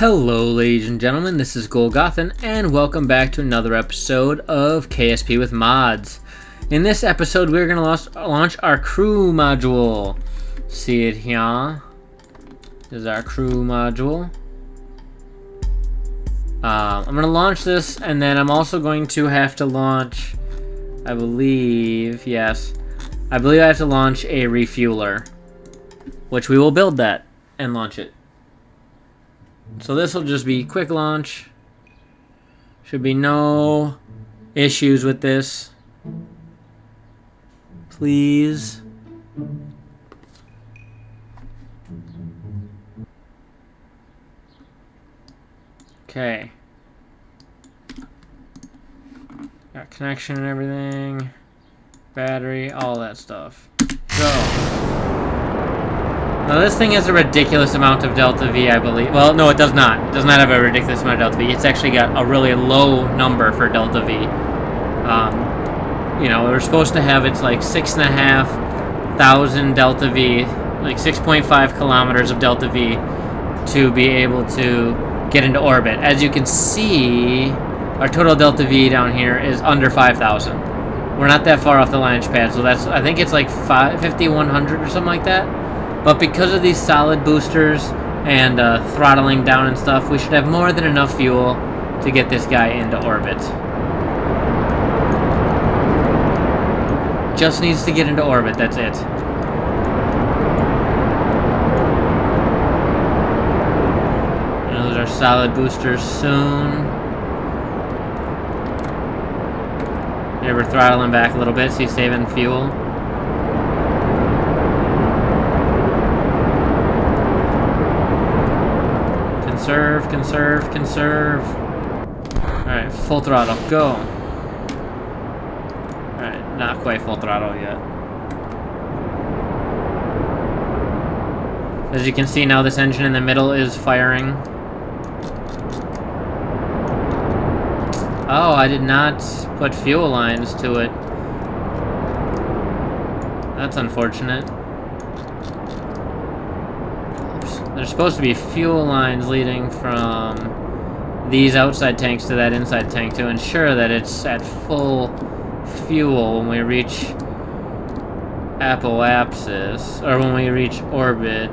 Hello ladies and gentlemen, this is Golgothan, and welcome back to another episode of KSP with Mods. In this episode, we're going to launch our crew module. See it here? This is our crew module. I'm going to launch this, and then I'm also going to have to launch, I believe I have to launch a refueler, which we will build that and launch it. So this will just be quick launch. Should be no issues with this. Please. Okay. Got connection and everything. Battery, all that stuff. Go. Now this thing has a ridiculous amount of delta V, I believe. Well, no, it does not. It does not have a ridiculous amount of delta V. It's actually got a really low number for delta V. You know, we're supposed to have it's like 6,500 delta V, like 6.5 kilometers of delta V to be able to get into orbit. As you can see, our total delta V down here is under 5,000. We're not that far off the launch pad, so that's, I think it's like 5,100 or something like that. But because of these solid boosters and throttling down and stuff, we should have more than enough fuel to get this guy into orbit. Just needs to get into orbit, that's it. And those are solid boosters soon. Yeah, we're throttling back a little bit, so he's saving fuel. Conserve. Alright, full throttle, go. Alright, not quite full throttle yet. As you can see now, this engine in the middle is firing. Oh, I did not put fuel lines to it. That's unfortunate. There's supposed to be fuel lines leading from these outside tanks to that inside tank to ensure that it's at full fuel when we reach apoapsis, or when we reach orbit,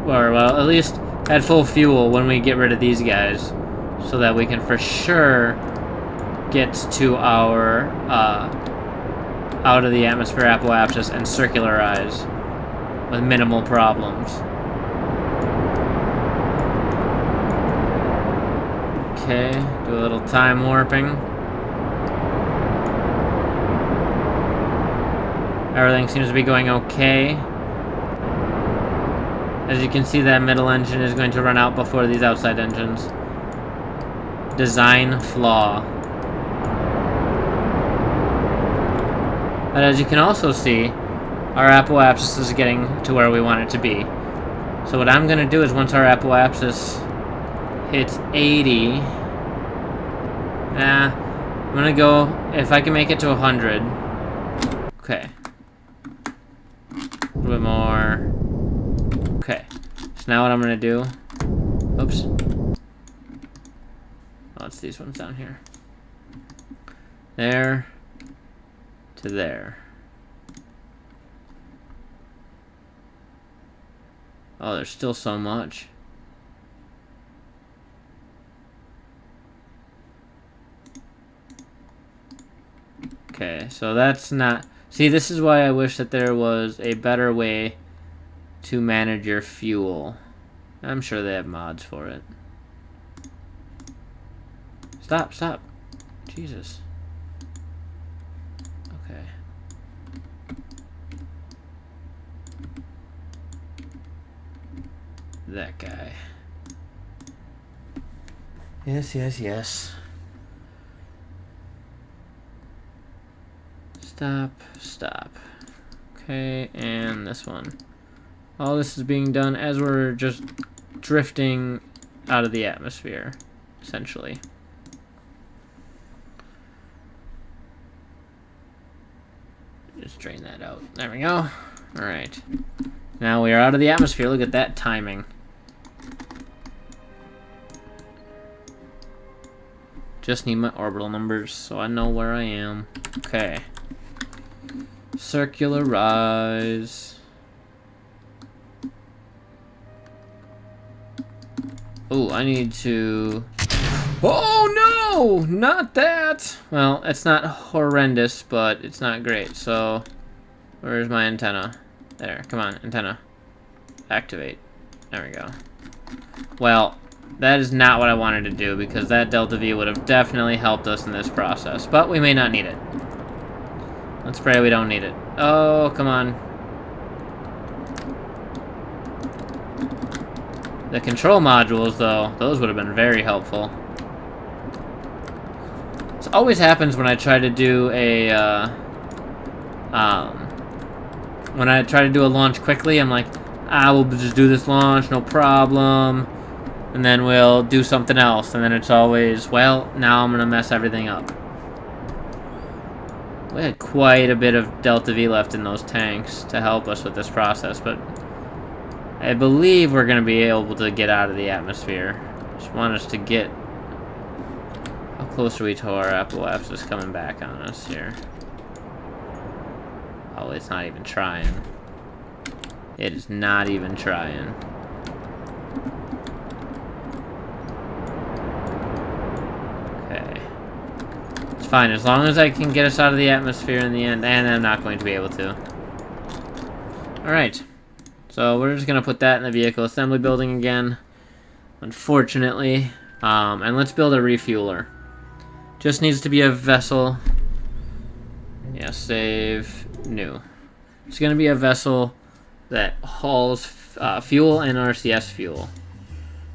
or well, at least at full fuel when we get rid of these guys, so that we can for sure get to our out of the atmosphere apoapsis and circularize with minimal problems. Okay, do a little time warping. Everything seems to be going okay. As you can see, that middle engine is going to run out before these outside engines. Design flaw. But as you can also see, our apoapsis is getting to where we want it to be. So what I'm going to do is once our apoapsis hits 80. I'm gonna go, if I can make it to 100. Okay. A little bit more. Okay. So now what I'm gonna do. Oops. Oh, it's these ones down here. There. To there. Oh, there's still so much. Okay, so that's not... See, this is why I wish that there was a better way to manage your fuel. I'm sure they have mods for it. Stop. Jesus. Okay. That guy. Yes. Stop. Okay, and this one. All this is being done as we're just drifting out of the atmosphere, essentially. Just drain that out. There we go. Alright. Now we are out of the atmosphere. Look at that timing. Just need my orbital numbers so I know where I am. Okay. Circularize. Oh, I need to... Oh, no! Not that! Well, it's not horrendous, but it's not great. So, where's my antenna? There, come on, antenna. Activate. There we go. Well, that is not what I wanted to do, because that Delta V would have definitely helped us in this process. But we may not need it. Let's pray we don't need it. Oh, come on. The control modules, though, those would have been very helpful. This always happens when I try to do a, when I try to do a launch quickly, I'm like, we'll just do this launch, no problem. And then we'll do something else, and then it's always, well, now I'm gonna mess everything up. We had quite a bit of Delta V left in those tanks to help us with this process, but I believe we're going to be able to get out of the atmosphere. Just want us to get... How close are we to our apoapsis coming back on us here? Oh, it's not even trying. It is not even trying. Okay. It's fine, as long as I can get us out of the atmosphere in the end, and I'm not going to be able to. Alright. So we're just going to put that in the vehicle assembly building again, unfortunately. And let's build a refueler. Just needs to be a vessel. Yeah, save, new. It's going to be a vessel that hauls fuel and RCS fuel.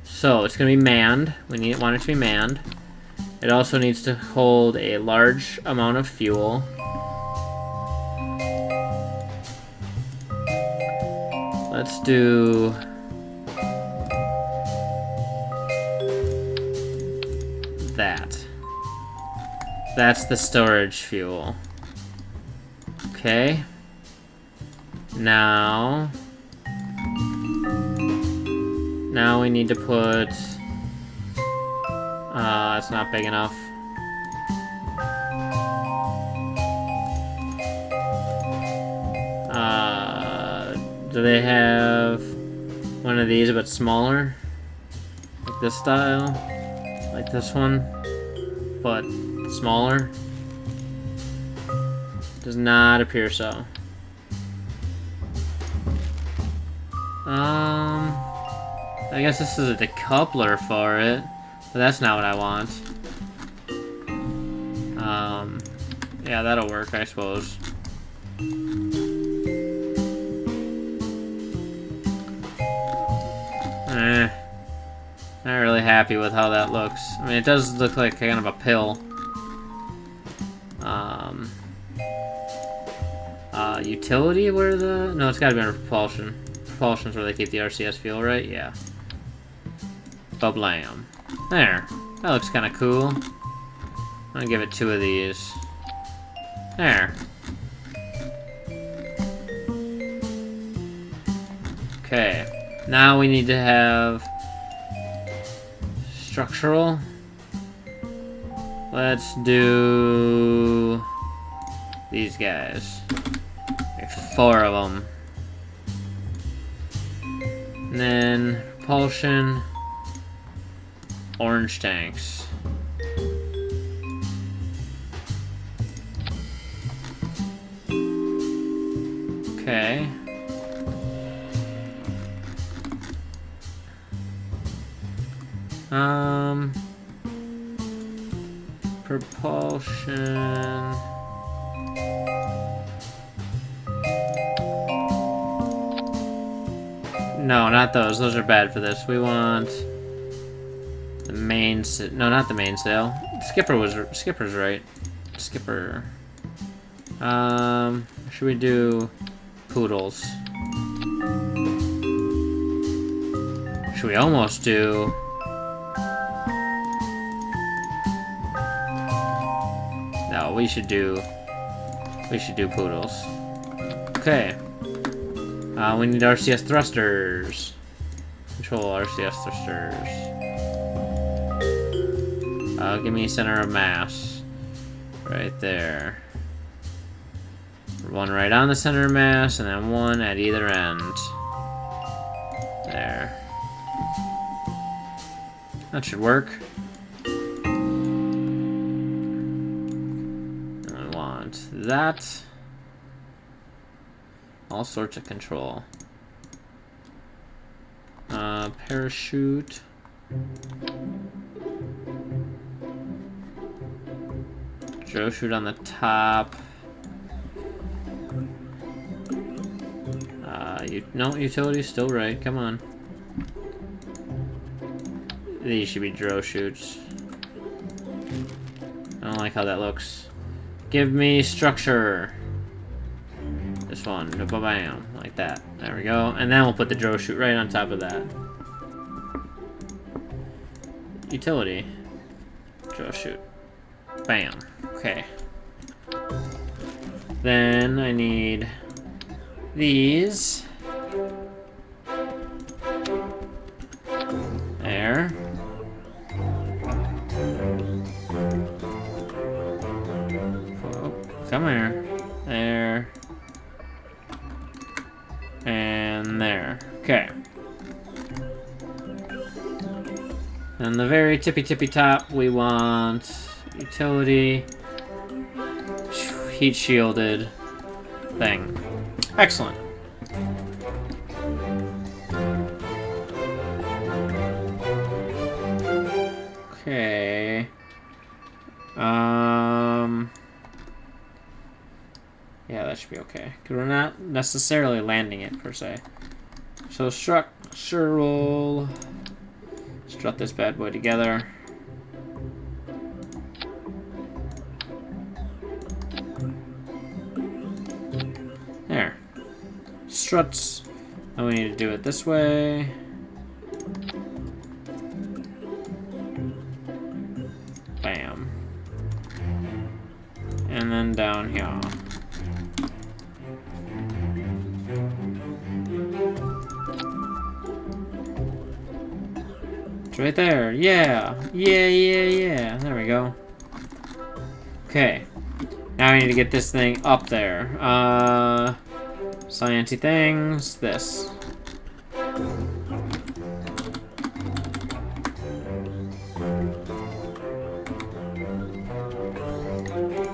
So it's going to be manned. We want it to be manned. It also needs to hold a large amount of fuel. Let's do that. That's the storage fuel. Okay. Now we need to put... it's not big enough. Do they have one of these but smaller? Like this style? Like this one? But smaller? Does not appear so. I guess this is a decoupler for it, but that's not what I want. Yeah, that'll work, I suppose. Not really happy with how that looks. I mean, it does look like kind of a pill. Utility, where the... No, it's gotta be under propulsion. Propulsion's where they keep the RCS fuel, right? Yeah. Bablam. There. That looks kind of cool. I'm gonna give it 2 of these. There. Okay. Now we need to have... structural. Let's do... these guys. Like 4 of them. And then propulsion, orange tanks. Okay. Propulsion. No, not those. Those are bad for this. We want the main. No, not the mainsail. Skipper's right. Skipper. Should we do poodles? Should we almost do? No, we should do poodles. Okay. We need RCS thrusters. Control RCS thrusters. Give me center of mass. Right there. One right on the center of mass, and then one at either end. There. That should work. And I want that. All sorts of control. Parachute. Joe shoot on the top. No, utility's still right. Come on. These should be Dro shoots. I don't like how that looks. Give me structure. This one. Bam. Like that. There we go. And then we'll put the Dro shoot right on top of that. Utility. Dro shoot. Bam. Okay. Then I need these. There. Oh, come here. There. And there. Okay. And the very tippy top, we want utility, heat shielded thing. Excellent. Okay. Yeah, that should be okay. Because we're not necessarily landing it, per se. So, structural. Strut this bad boy together. There. Struts. And we need to do it this way. Bam. And then down here. It's right there. Yeah. Yeah. There we go. Okay. Now we need to get this thing up there. Sciencey things. This.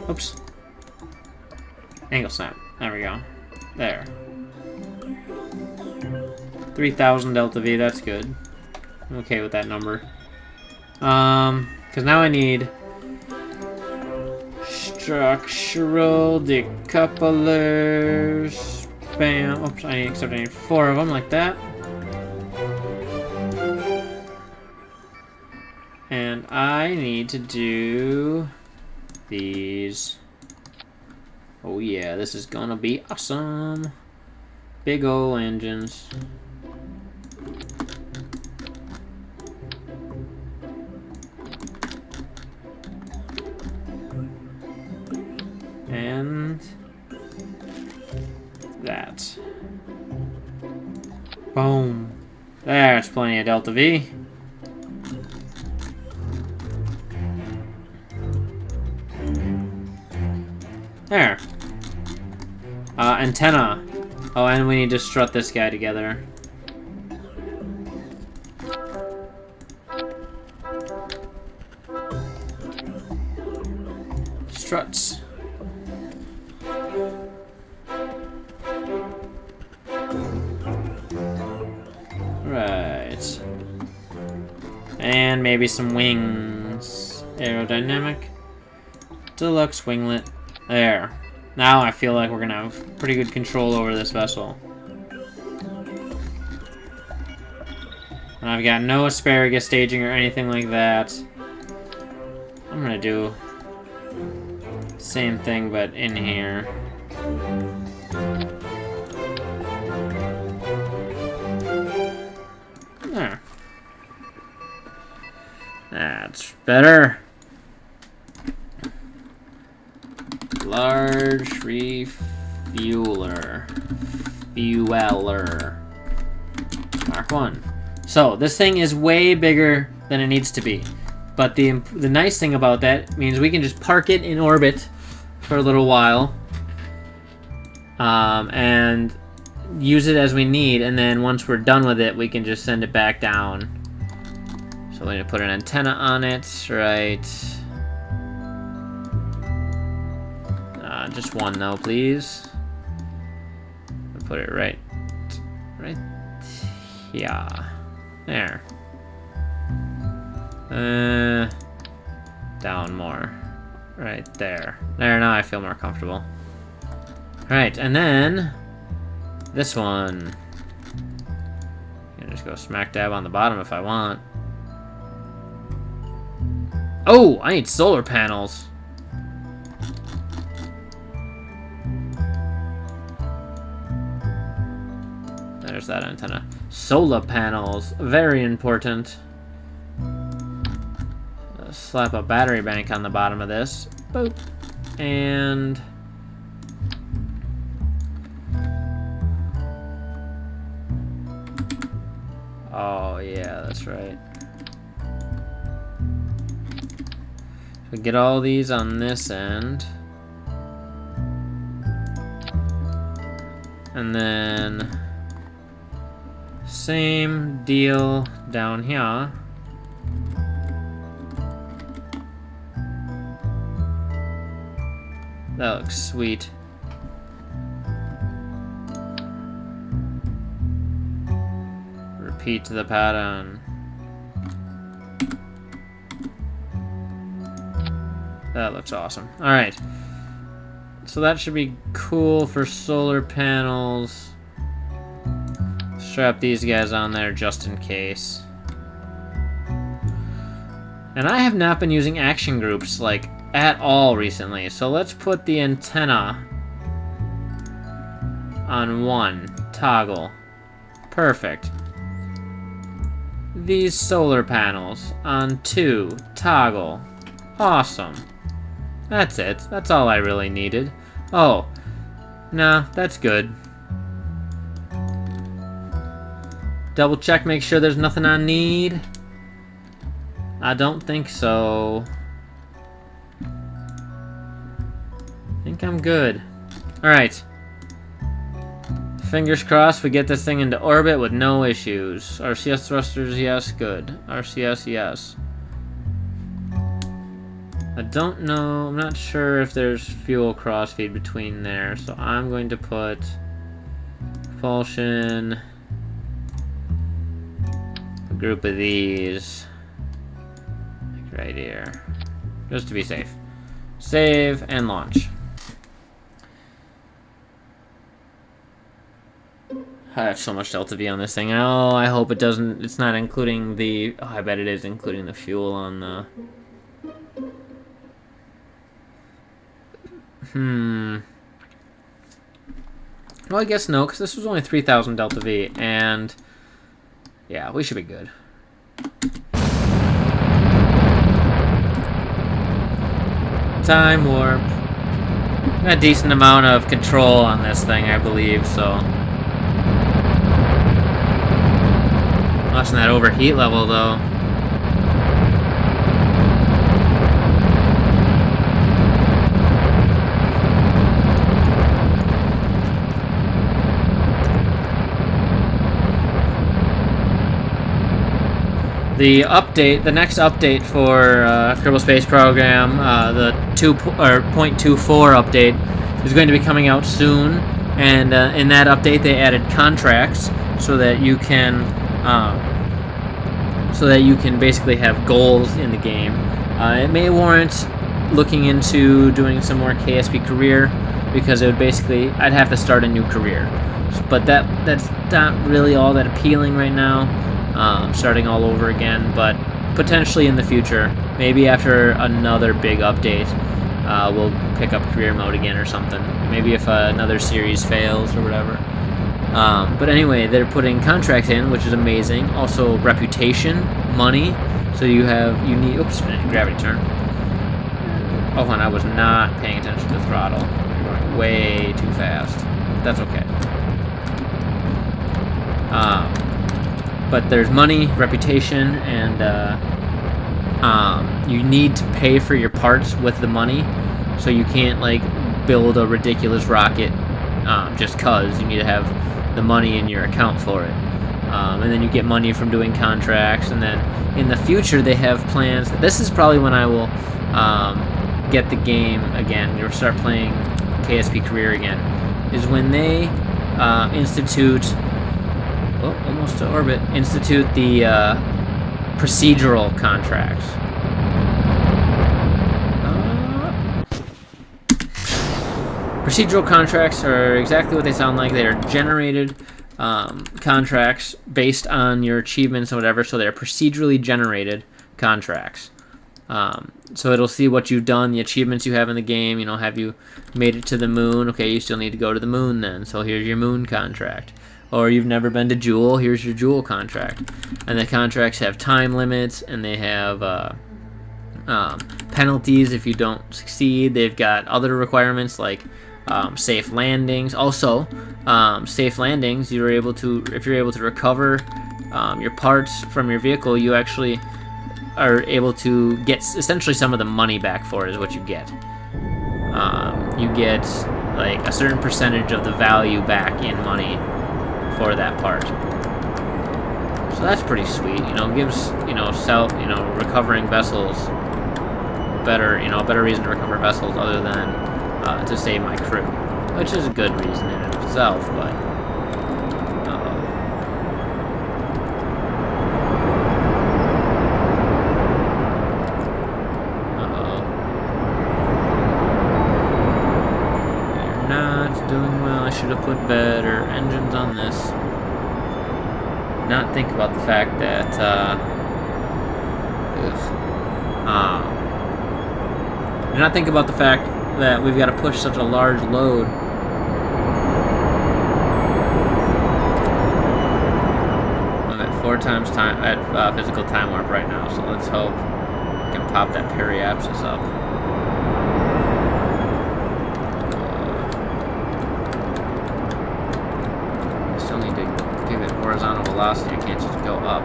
Oops. Angle snap. There we go. There. 3,000 delta V. That's good. I'm okay with that number. Because now I need structural decouplers. Bam. Oops, I need 4 of them like that. And I need to do these. Oh yeah, this is gonna be awesome. Big ol' engines. And that. Boom. There's plenty of delta V. There. Antenna. Oh, and we need to strut this guy together. Struts. Right. And maybe some wings. Aerodynamic. Deluxe winglet. There. Now I feel like we're gonna have pretty good control over this vessel. And I've got no asparagus staging or anything like that. I'm gonna do the same thing but in here. There. That's better. Large Refueler. Mark 1. So, this thing is way bigger than it needs to be. But the nice thing about that means we can just park it in orbit for a little while, and use it as we need, and then once we're done with it, we can just send it back down. So we're going to put an antenna on it, right? Just one though, please. Put it right here. There. Down more. Right there. There, now I feel more comfortable. Right, and then this one. I can just go smack dab on the bottom if I want. Oh, I need solar panels. There's that antenna. Solar panels, very important. Slap a battery bank on the bottom of this. Boop. And oh yeah, that's right. So get all these on this end. And then same deal down here. That looks sweet. Repeat the pattern. That looks awesome. Alright. So that should be cool for solar panels. Strap these guys on there just in case. And I have not been using action groups like at all recently, so let's put the antenna on one toggle. Perfect. These solar panels on 2 toggle. Awesome. That's it. That's all I really needed. Oh, nah, that's good. Double check, make sure there's nothing I need. I don't think so. I think I'm good. Alright. Fingers crossed we get this thing into orbit with no issues. RCS thrusters, yes, good. RCS, yes. I don't know, I'm not sure if there's fuel crossfeed between there, so I'm going to put propulsion, a group of these right here, just to be safe. Save and launch. I have so much Delta V on this thing. Oh, I hope it doesn't, it's not including the, oh, I bet it is including the fuel on the, well, I guess no, because this was only 3,000 Delta V, and yeah, we should be good. Time warp. Got a decent amount of control on this thing, I believe, so. Watching that overheat level, though. The update, the next update for Kerbal Space Program, the 0.24 update, is going to be coming out soon. And in that update, they added contracts so that you can basically have goals in the game. It may warrant looking into doing some more KSP career, because it would basically, I'd have to start a new career. But that's not really all that appealing right now. Starting all over again, but potentially in the future, maybe after another big update, we'll pick up career mode again or something. Maybe if another series fails or whatever. But anyway, they're putting contracts in, which is amazing. Also reputation, money. So you need. Oops, gravity turn. Oh, and I was not paying attention to the throttle. We're going way too fast. That's okay. But there's money, reputation, and you need to pay for your parts with the money, so you can't like build a ridiculous rocket just cause. You need to have the money in your account for it. And then you get money from doing contracts, and then in the future they have plans. This is probably when I will get the game again, or start playing KSP Career again, is when they institute, almost to orbit, institute the procedural contracts. Procedural contracts are exactly what they sound like. They are generated contracts based on your achievements or whatever, so they're procedurally generated contracts. So it'll see what you've done, the achievements you have in the game. You know, have you made it to the moon? Okay, you still need to go to the moon then, so here's your moon contract. Or you've never been to Jewel, here's your Jewel contract. And the contracts have time limits, and they have penalties if you don't succeed. They've got other requirements like safe landings. Also, safe landings, if you're able to recover your parts from your vehicle, you actually are able to get essentially some of the money back for it, is what you get. You get like a certain percentage of the value back in money for that part. So that's pretty sweet. You know, gives recovering vessels a better reason to recover vessels other than to save my crew, which is a good reason in and of itself, but they're not doing well. I should have put better engines on this. Not think about the fact that do not think about the fact that we've got to push such a large load. I'm at 4 times time at physical time warp right now, so let's hope I can pop that periapsis up. I still need to give it horizontal velocity. I can't just go up.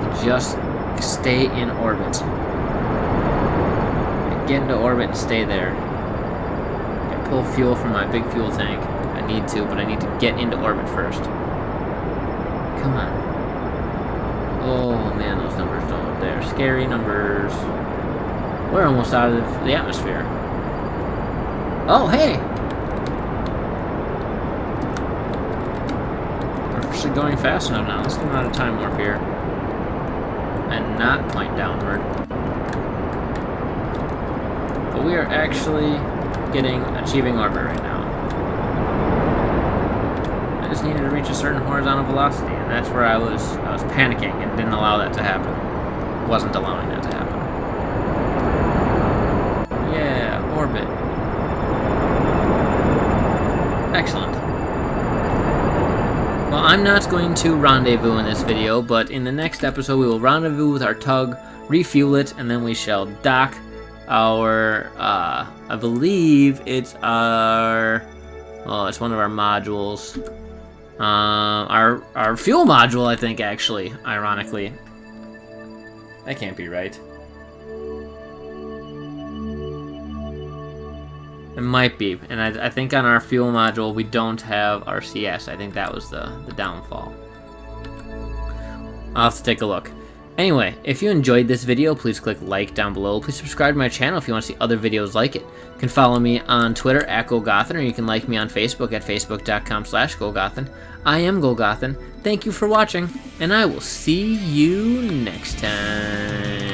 I can just stay in orbit. Get into orbit and stay there. I pull fuel from my big fuel tank. I need to, but I need to get into orbit first. Come on. Oh man, those numbers don't look there. Scary numbers. We're almost out of the atmosphere. Oh, hey! We're actually going fast enough now. Let's come out of time warp here. And not point downward. But we are actually achieving orbit right now. I just needed to reach a certain horizontal velocity, and that's where I was panicking and didn't allow that to happen. Wasn't allowing that to happen. Yeah, orbit. Excellent. Well, I'm not going to rendezvous in this video, but in the next episode we will rendezvous with our tug, refuel it, and then we shall dock our, I believe it's our, it's one of our modules. Our fuel module, I think, actually, ironically. That can't be right. It might be, and I think on our fuel module we don't have RCS. I think that was the downfall. I'll have to take a look. Anyway, if you enjoyed this video, please click like down below. Please subscribe to my channel if you want to see other videos like it. You can follow me on Twitter at Golgothan, or you can like me on Facebook at facebook.com/Golgothan. I am Golgothan. Thank you for watching, and I will see you next time.